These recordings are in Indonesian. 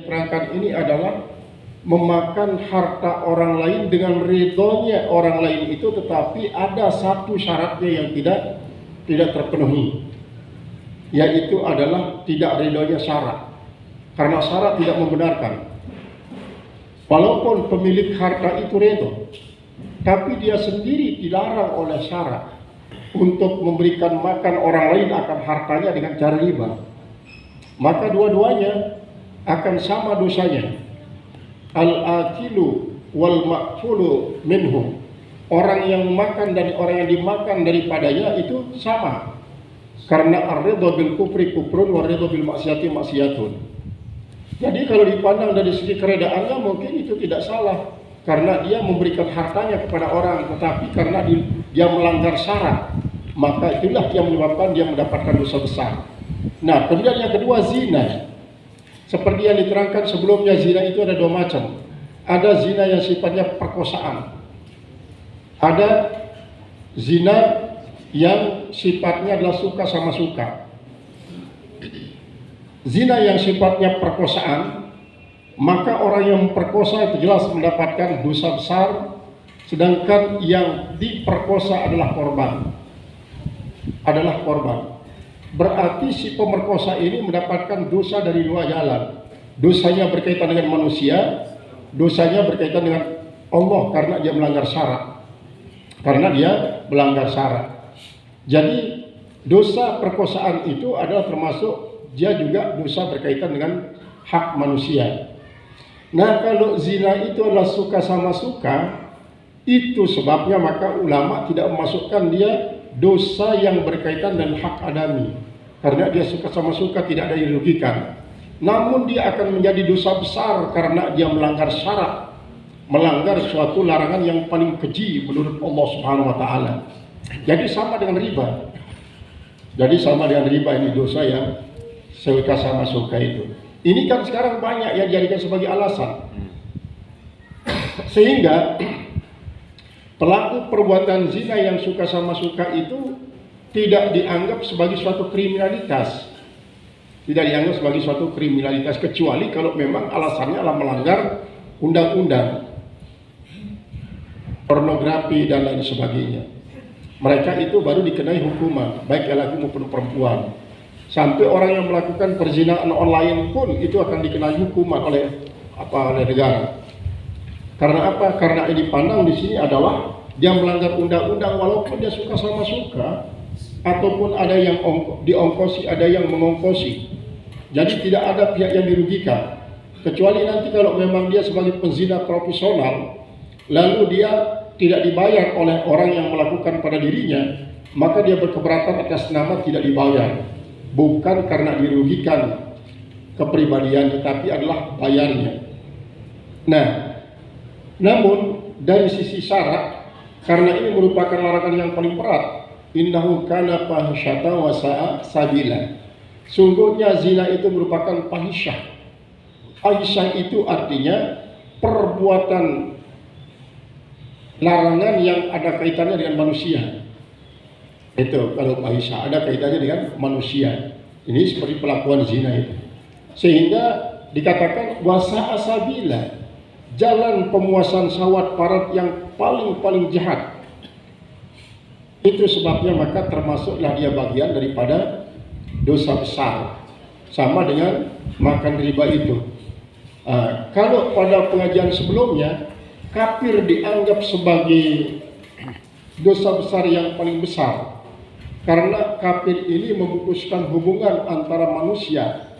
diterangkan ini adalah memakan harta orang lain dengan ridhonya orang lain itu, tetapi ada satu syaratnya yang tidak terpenuhi, yaitu adalah tidak ridhonya syarat, karena syarat tidak membenarkan. Walaupun pemilik harta itu ridho, tapi dia sendiri dilarang oleh syarat untuk memberikan makan orang lain akan hartanya dengan cara riba, maka dua-duanya akan sama dosanya. Al-akilu wal ma'kulu minhum, orang yang makan dan orang yang dimakan daripadanya itu sama, karena ar-ridha bil kufri kufrun wa ridha bil maksiati maksiatun. Jadi kalau dipandang dari segi keredaannya mungkin itu tidak salah, karena dia memberikan hartanya kepada orang, tetapi karena dia melanggar syarat, maka itulah yang menyebabkan dia mendapatkan dosa besar. Nah, kemudian yang kedua, zina. Seperti yang diterangkan sebelumnya, zina itu ada dua macam. Ada zina yang sifatnya perkosaan. Ada zina yang sifatnya adalah suka sama suka. Zina yang sifatnya perkosaan, maka orang yang memperkosa itu jelas mendapatkan dosa besar, sedangkan yang diperkosa adalah korban. Berarti si pemerkosa ini mendapatkan dosa dari dua jalan. Dosanya berkaitan dengan manusia, dosanya berkaitan dengan Allah karena dia melanggar syarat. Jadi dosa perkosaan itu adalah termasuk dia juga dosa berkaitan dengan hak manusia. Nah, kalau zina itu adalah suka sama suka, itu sebabnya maka ulama tidak memasukkan dia dosa yang berkaitan dengan hak adami, karena dia suka sama suka tidak ada yang dirugikan. Namun dia akan menjadi dosa besar karena dia melanggar syarat, melanggar suatu larangan yang paling keji menurut Allah Subhanahu wa taala. Jadi sama dengan riba. Ini dosa yang suka sama suka itu. Ini kan sekarang banyak yang dijadikan sebagai alasan. Sehingga pelaku perbuatan zina yang suka sama suka itu tidak dianggap sebagai suatu kriminalitas. Kecuali kalau memang alasannya adalah melanggar undang-undang, pornografi dan lain sebagainya. Mereka itu baru dikenai hukuman, baik laki maupun perempuan. Sampai orang yang melakukan perzinahan online pun itu akan dikenai hukuman oleh negara. Karena apa? Karena yang dipandang di sini adalah dia melanggar undang-undang walaupun dia suka sama suka, ataupun ada yang diongkosi, ada yang mengongkosi. Jadi tidak ada pihak yang dirugikan. Kecuali nanti kalau memang dia sebagai penzina profesional, lalu dia tidak dibayar oleh orang yang melakukan pada dirinya, maka dia berkeberatan atas nama tidak dibayar. Bukan karena dirugikan kepribadian, tetapi adalah bayarnya. Nah, namun dari sisi syarat, karena ini merupakan larangan yang paling berat, innahu kana fahisyatan wa sa'a sabila. Sungguhnya zina itu merupakan fahisyah. Fahisyah itu artinya perbuatan larangan yang ada kaitannya dengan manusia. Itu kalau fahisyah ada kaitannya dengan manusia. Ini seperti pelakuan zina itu. Sehingga dikatakan wasa'a sabila, jalan pemuasan syahwat parat yang paling jahat. Itu sebabnya maka termasuklah dia bagian daripada dosa besar, sama dengan makan riba itu. Kalau pada pengajian sebelumnya kafir dianggap sebagai dosa besar yang paling besar, karena kafir ini memutuskan hubungan antara manusia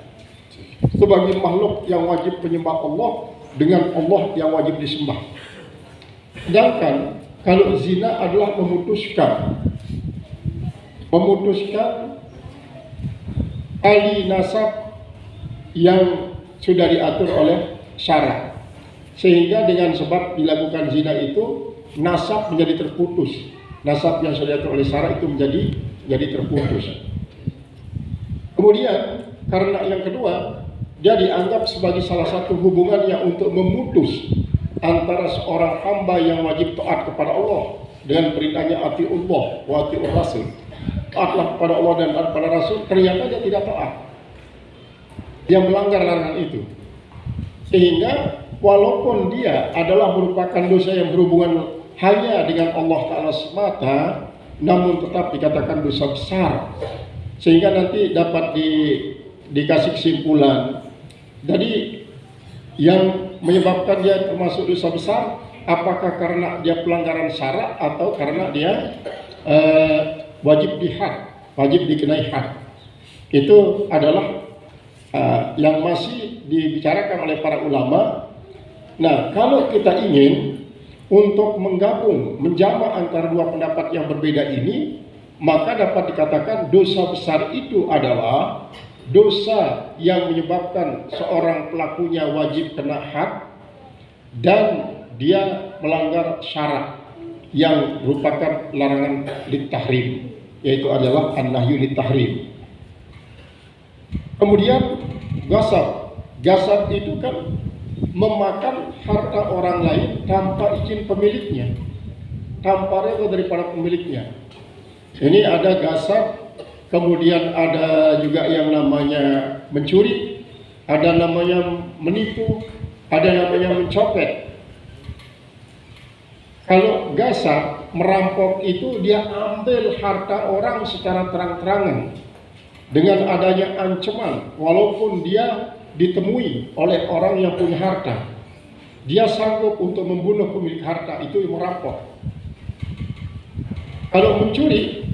sebagai makhluk yang wajib menyembah Allah dengan Allah yang wajib disembah. Sedangkan kalau zina adalah memutuskan tali nasab yang sudah diatur oleh syara, sehingga dengan sebab dilakukan zina itu nasab menjadi terputus. Nasab yang sudah diatur oleh syara itu menjadi terputus. Kemudian karena yang kedua, dia dianggap sebagai salah satu hubungan yang untuk memutus antara seorang hamba yang wajib taat kepada Allah dengan perintahnya atiullah wa atiur rasul. Taatlah kepada Allah dan kepada Rasul, ternyata dia tidak taat. Dia melanggar larangan itu. Sehingga walaupun dia adalah merupakan dosa yang berhubungan hanya dengan Allah Ta'ala semata, namun tetap dikatakan dosa besar. Sehingga nanti dapat dikasih kesimpulan. Jadi yang menyebabkan dia termasuk dosa besar, apakah karena dia pelanggaran syarat atau karena dia wajib dihad, wajib dikenai had. Itu adalah yang masih dibicarakan oleh para ulama. Nah, kalau kita ingin untuk menggabung, menjamak antara dua pendapat yang berbeda ini, maka dapat dikatakan dosa besar itu adalah dosa yang menyebabkan seorang pelakunya wajib kena had dan dia melanggar syarat yang merupakan larangan litahrim, yaitu adalah an-nahyu litahrim. Kemudian gasab itu kan memakan harta orang lain tanpa izin pemiliknya, tanpa reda daripada pemiliknya. Ini ada gasab, kemudian ada juga yang namanya mencuri, ada namanya menipu, ada namanya mencopet. Kalau gasab, merampok itu dia ambil harta orang secara terang-terangan dengan adanya ancaman, walaupun dia ditemui oleh orang yang punya harta, dia sanggup untuk membunuh pemilik harta, itu merampok. Kalau mencuri,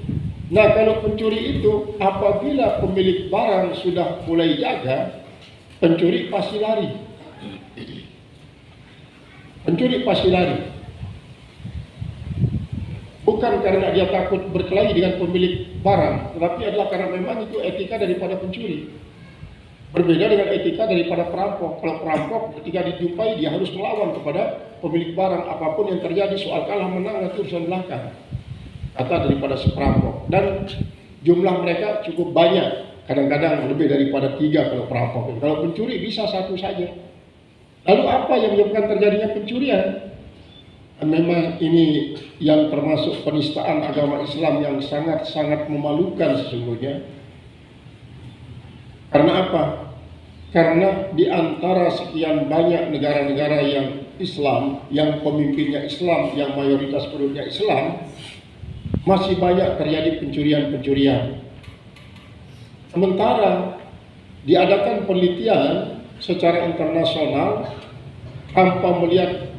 nah kalau pencuri itu apabila pemilik barang sudah mulai jaga, pencuri pasti lari. Pencuri pasti lari. Bukan karena dia takut berkelahi dengan pemilik barang, tetapi adalah karena memang itu etika daripada pencuri. Berbeda dengan etika daripada perampok. Kalau perampok ketika dijumpai dia harus melawan kepada pemilik barang, apapun yang terjadi, soal kalah menang itu urusan belakang, kata daripada si perampok. Dan jumlah mereka cukup banyak, kadang-kadang lebih daripada 3 kalau perampok. Kalau pencuri bisa 1 saja. Lalu apa yang menyebabkan terjadinya pencurian? Memang ini yang termasuk penistaan agama Islam yang sangat-sangat memalukan sesungguhnya. Karena apa? Karena di antara sekian banyak negara-negara yang Islam, yang pemimpinnya Islam, yang mayoritas penduduknya Islam, masih banyak terjadi pencurian-pencurian. Sementara diadakan penelitian secara internasional tanpa melihat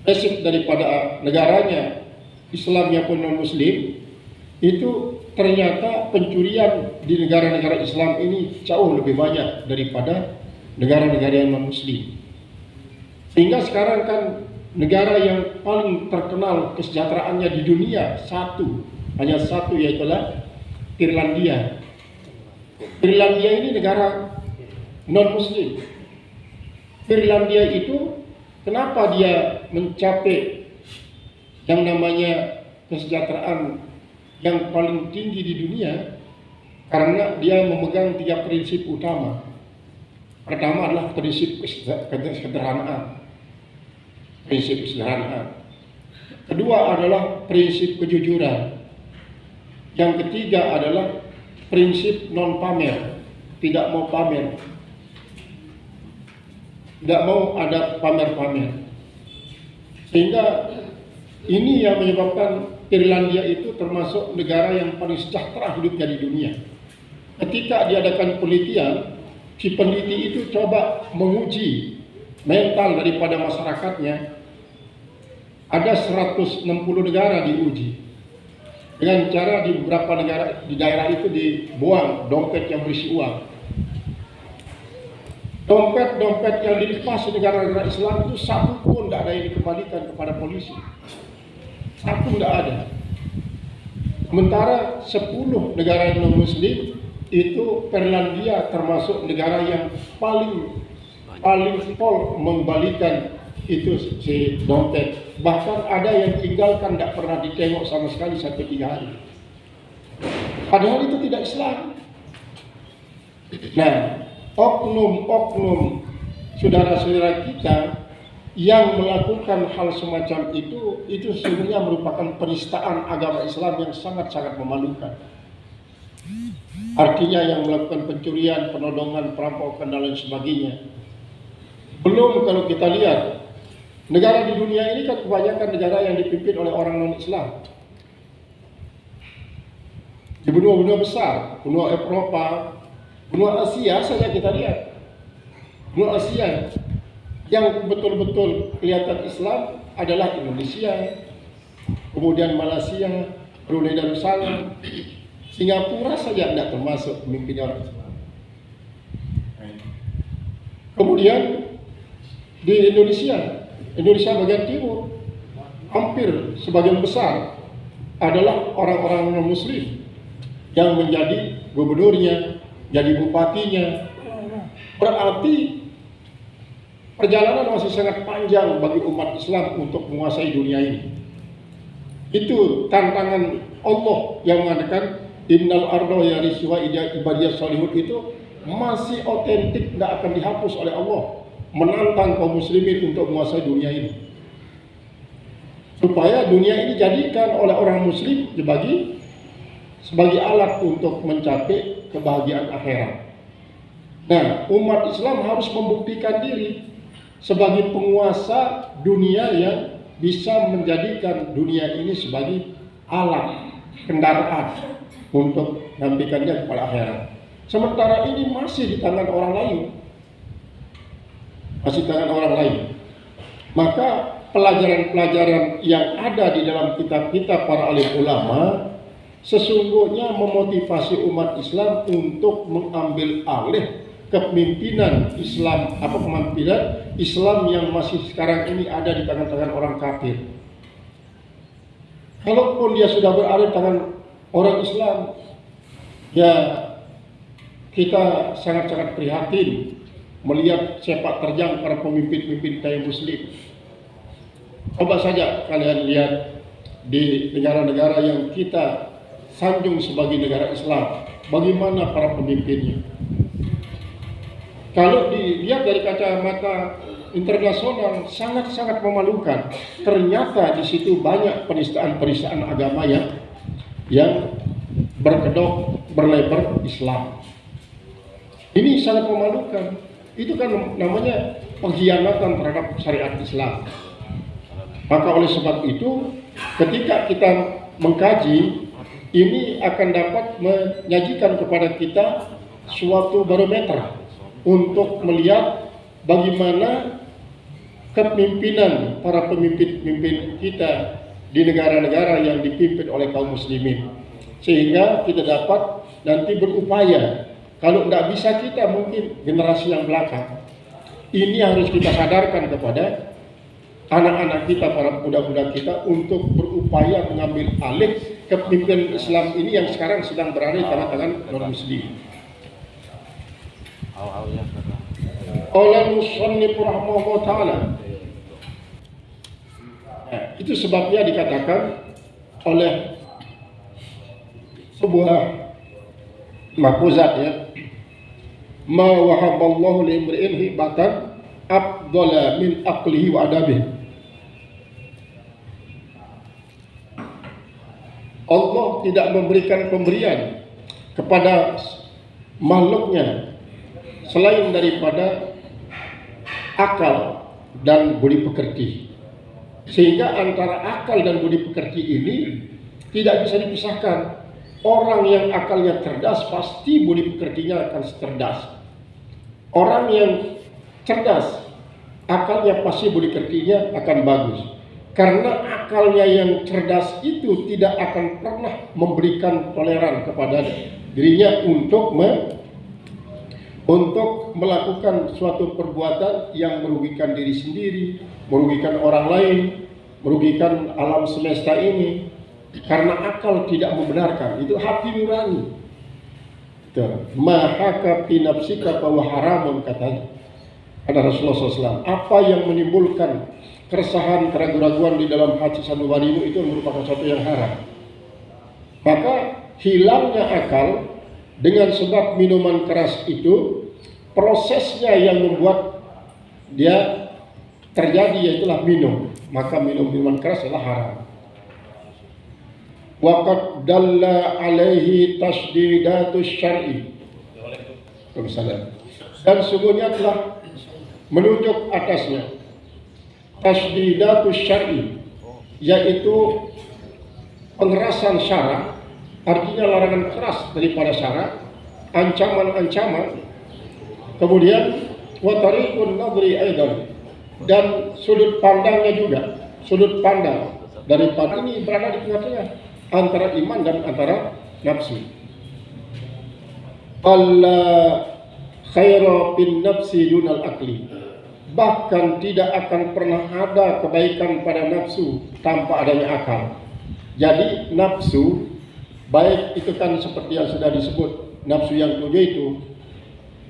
basic daripada negaranya, Islamnya pun non-Muslim, itu ternyata pencurian di negara-negara Islam ini jauh lebih banyak daripada negara-negara yang non-Muslim. Sehingga sekarang kan negara yang paling terkenal kesejahteraannya di dunia hanya satu, yaitu Irlandia. Irlandia ini negara non-Muslim. Irlandia itu kenapa dia mencapai yang namanya kesejahteraan yang paling tinggi di dunia? Karena dia memegang 3 prinsip utama. Pertama adalah prinsip kesederhanaan. Prinsip kesederhanaan. Kedua adalah prinsip kejujuran. Yang ketiga adalah prinsip non pamer. Tidak mau pamer. Tidak mau ada pamer-pamer. Sehingga ini yang menyebabkan Irlandia itu termasuk negara yang paling sejahtera hidupnya di dunia. Ketika diadakan penelitian, si peneliti itu coba menguji mental daripada masyarakatnya. Ada 160 negara diuji. Dengan cara di beberapa negara di daerah itu dibuang dompet yang berisi uang. Dompet-dompet yang dilepas di negara-negara Islam itu satu pun tidak ada yang dikembalikan kepada polisi. Satu tidak ada. Sementara 10 negara non-Muslim itu Irlandia termasuk negara yang paling pol mengembalikan itu si dompet. Bahkan ada yang tinggalkan tidak pernah ditengok sama sekali sampai 3 hari. Padahal itu tidak Islam. Nah, oknum-oknum saudara-saudara kita yang melakukan hal semacam itu sebenarnya merupakan penistaan agama Islam yang sangat-sangat memalukan. Artinya yang melakukan pencurian, penodongan, perampokan dan lain sebagainya. Belum kalau kita lihat negara di dunia ini kan kebanyakan negara yang dipimpin oleh orang non-Islam. Di benua-benua besar, benua Eropa, benua Asia saja kita lihat. Benua Asia yang betul-betul kelihatan Islam adalah Indonesia, kemudian Malaysia, Brunei Darussalam, Singapura saja tidak termasuk pemimpin orang Islam. Kemudian di Indonesia bagian timur, hampir sebagian besar adalah orang-orang non-Muslim yang menjadi gubernurnya, jadi bupatinya. Berarti perjalanan masih sangat panjang bagi umat Islam untuk menguasai dunia ini. Itu tantangan Allah yang mengatakan innal ardo yarisuha ibadiyas salihun, itu masih otentik, tidak akan dihapus oleh Allah, menantang kaum muslimin untuk menguasai dunia ini, supaya dunia ini dijadikan oleh orang muslim sebagai alat untuk mencapai kebahagiaan akhirat. Nah, umat Islam harus membuktikan diri sebagai penguasa dunia yang bisa menjadikan dunia ini sebagai alat kendaraan untuk menyampaikannya kepada akhirat. Sementara ini masih di tangan orang lain. Maka pelajaran-pelajaran yang ada di dalam kitab-kitab para alim ulama sesungguhnya memotivasi umat Islam untuk mengambil alih kepemimpinan Islam yang masih sekarang ini ada di tangan-tangan orang kafir. Kalaupun dia sudah berada di tangan orang Islam, ya kita sangat-sangat prihatin melihat sepak terjang para pemimpin-pemimpin kaum muslim. Coba saja kalian lihat di negara-negara yang kita sanjung sebagai negara Islam, bagaimana para pemimpinnya. Kalau dilihat dari kacamata internasional sangat-sangat memalukan. Ternyata di situ banyak penistaan-penistaan agama yang berkedok berlebar Islam. Ini sangat memalukan. Itu kan namanya pengkhianatan terhadap syariat Islam. Maka oleh sebab itu, ketika kita mengkaji, ini akan dapat menyajikan kepada kita suatu barometer untuk melihat bagaimana kepemimpinan para pemimpin kita di negara-negara yang dipimpin oleh kaum muslimin, sehingga kita dapat nanti berupaya. Kalau tidak bisa kita, mungkin generasi yang belakang ini harus kita sadarkan kepada anak-anak kita, para muda-muda kita, untuk berupaya mengambil alih kepemimpinan Islam ini yang sekarang sedang berada di tangan-tangan non-muslim. Oleh musannif rahimahullah ta'ala, itu sebabnya dikatakan oleh sebuah mahfuzat, ya, ma wahaballahu li'imri'in hibatan afdala min aqlihi wa adabihi. Allah tidak memberikan pemberian kepada makhluknya selain daripada akal dan budi pekerti, sehingga antara akal dan budi pekerti ini tidak bisa dipisahkan. Orang yang akalnya cerdas pasti budi pekertinya akan cerdas. Orang yang cerdas akalnya pasti budi pekertinya akan bagus, karena akalnya yang cerdas itu tidak akan pernah memberikan toleran kepada dirinya untuk melakukan suatu perbuatan yang merugikan diri sendiri, merugikan orang lain, merugikan alam semesta ini, karena akal tidak membenarkan. Itu hati nurani. Mahaka fi nafsika fa haramun, katanya ada Rasulullah SAW. Apa yang menimbulkan keresahan, keraguan-raguan di dalam hati sanubarimu itu merupakan sesuatu yang haram. Maka hilangnya akal dengan sebab minuman keras itu, prosesnya yang membuat dia terjadi yaitulah minum. Maka minum minuman keras adalah haram. wa qad dalla alaihi tasdidatus syar'i. Dan sungguhnya telah menunjuk atasnya tasdidatus syar'i, yaitu pengerasan syarak, artinya larangan keras daripada syarak, ancaman-ancaman, kemudian wa tariqun nadri aidan, dan sudut pandangnya juga, sudut pandang daripada ini berada di tengah-tengah antara iman dan antara nafsu. Allah khaira bin nafsi dunal akli, bahkan tidak akan pernah ada kebaikan pada nafsu tanpa adanya akal. Jadi nafsu baik itu kan seperti yang sudah disebut, nafsu yang 7 itu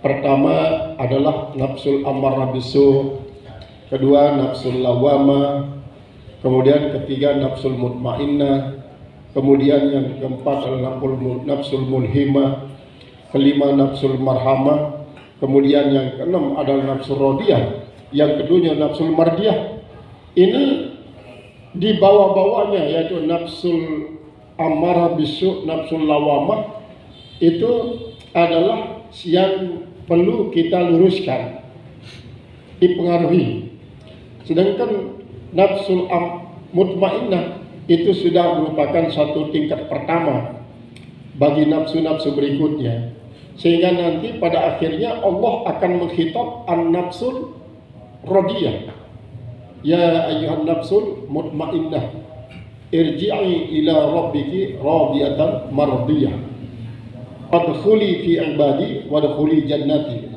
pertama adalah nafsul ammarah bisu, kedua nafsul lawama, kemudian ketiga nafsul mutmainnah, kemudian yang keempat adalah nafsul mulhimah, kelima nafsul marhamah, kemudian yang keenam adalah nafsul radiyah, yang keduanya nafsul mardiyah. Ini di bawah-bawahnya yaitu nafsul ammarah bisu, nafsul lawamah, itu adalah yang perlu kita luruskan, dipengaruhi. Sedangkan nafsul mutmainnah itu sudah merupakan satu tingkat pertama bagi nafsu-nafsu berikutnya, sehingga nanti pada akhirnya Allah akan menghitab an-nafsul radiyah, ya ayyuhan nafsul mutmainnah irji'i ila rabbiki radiyatan mardiyah fadkhuli fi ibadi wadkhuli jannati.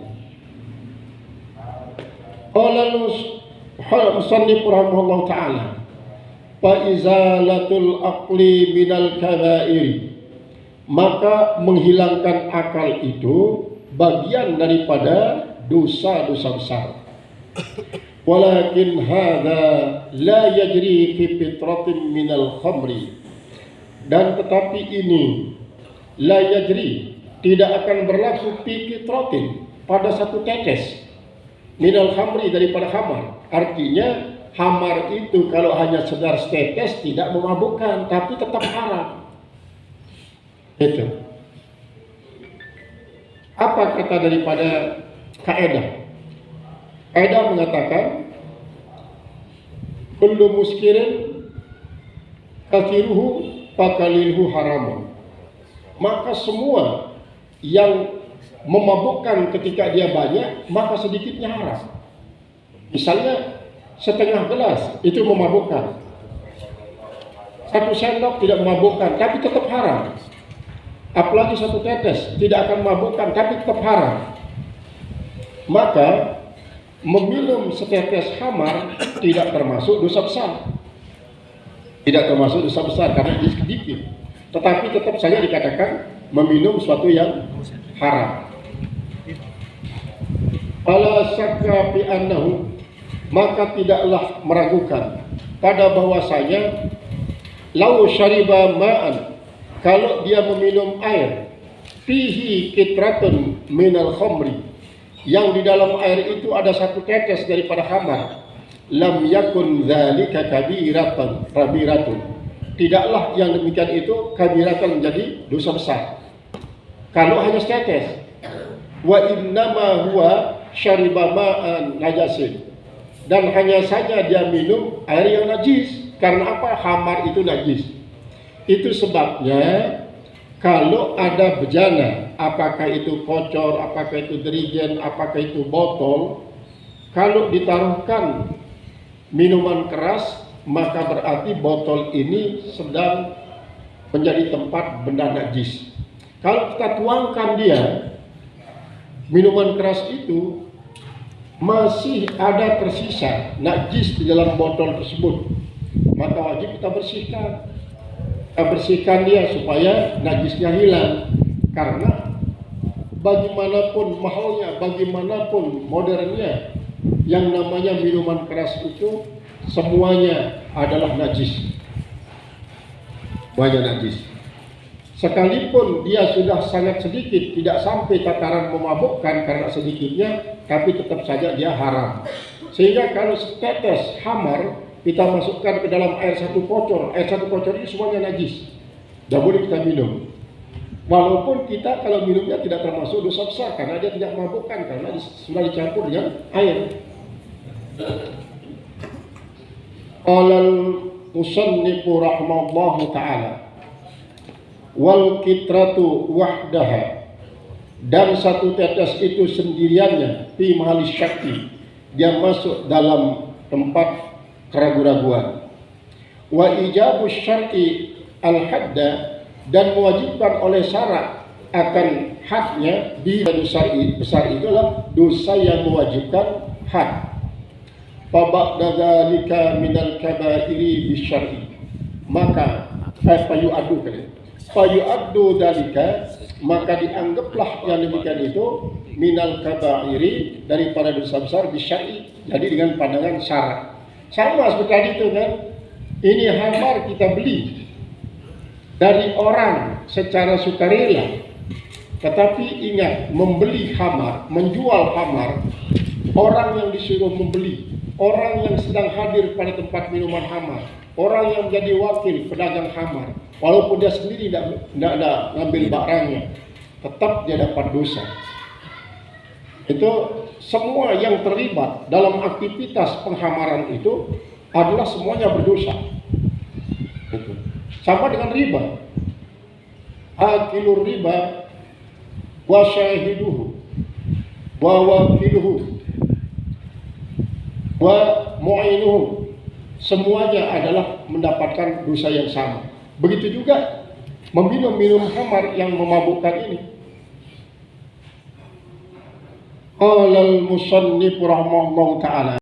Qala al-musannif rahimahullah ta'ala, fa izalatul aqli minal kabair, maka menghilangkan akal itu bagian daripada dosa-dosa besar. Walakin hadza la yajri fi fitratin minal khamri, dan tetapi ini la yajri tidak akan berlaku fi fitratin pada satu tetes minal khamri daripada khamar. Artinya khamar itu kalau hanya sekedar setetes tidak memabukkan, tapi tetap haram. Itu apa kata daripada kaidah? Kaidah mengatakan kullu muskirin kathiruhu fakalilhu haramun, maka semua yang memabukkan ketika dia banyak maka sedikitnya haram. Misalnya setengah gelas itu memabukkan, 1 sendok tidak memabukkan tapi tetap haram. Apalagi 1 tetes tidak akan memabukkan tapi tetap haram. Maka meminum setetes khamar tidak termasuk dosa besar, tidak termasuk dosa besar karena ini sedikit, tetapi tetap saja dikatakan meminum suatu yang haram. Fala syakka fi annahu, maka tidaklah meragukan pada bahwasanya lau syariba ma'an, kalau dia meminum air, fihi kitratun minal khamri, yang di dalam air itu ada 1 tetes daripada khamar, lam yakun dzalika kabiratun, tidaklah yang demikian itu kabiratan menjadi dosa besar kalau hanya setetes. Wa innama huwa syariba ma'an najasin, dan hanya saja dia minum air yang najis. Karena apa? Khamar itu najis. Itu sebabnya kalau ada bejana, apakah itu kocor, apakah itu derigen, apakah itu botol, kalau ditaruhkan minuman keras, maka berarti botol ini sedang menjadi tempat benda najis. Kalau kita tuangkan dia, minuman keras itu masih ada tersisa najis di dalam botol tersebut, maka wajib kita bersihkan. Kita bersihkan dia supaya najisnya hilang. Karena bagaimanapun mahalnya, bagaimanapun modernnya, yang namanya minuman keras itu semuanya adalah najis. Semuanya najis. Sekalipun dia sudah sangat sedikit, tidak sampai tataran memabukkan karena sedikitnya, tapi tetap saja dia haram. Sehingga kalau setetes khamar kita masukkan ke dalam air 1 kocor, air 1 kocor ini semuanya najis. tidak boleh kita minum. Walaupun kita kalau minumnya tidak termasuk dosa besar karena dia tidak memabukkan, karena sudah dicampur dengan air. Qala al-musannif rahimahullahu ta'ala wal kitratu wahdaha, dan satu tetes itu sendiriannya fi mahali syakki, dia masuk dalam tempat keraguan-raguan. Wa ijabu syar'i al-hadda, dan mewajibkan oleh syarat akan hadnya di dosa besar itu adalah dosa yang mewajibkan had. Faba'da dzalika minal kabairi bisyar'i, maka fayu'addu dzalika, maka dianggaplah yang demikian itu minal kabairi, daripada dosa besar bisyar'i, jadi dengan pandangan syarat. Sama seperti tadi itu kan, ini khamar kita beli dari orang secara sukarela, tetapi ingat, membeli khamar, menjual khamar, orang yang disuruh membeli, orang yang sedang hadir pada tempat minuman khamar, orang yang menjadi wakil pedagang khamar, walaupun dia sendiri tidak ngambil barangnya, tetap dia dapat dosa. Itu semua yang terlibat dalam aktivitas penghamaran itu adalah semuanya berdosa. Itu sama dengan riba. Akilur riba wa syahiduhu wa wakiluhu wa mu'inuhu, semuanya adalah mendapatkan dosa yang sama. Begitu juga meminum khamar yang memabukkan ini. Qala al-musannif rahimahullahu ta'ala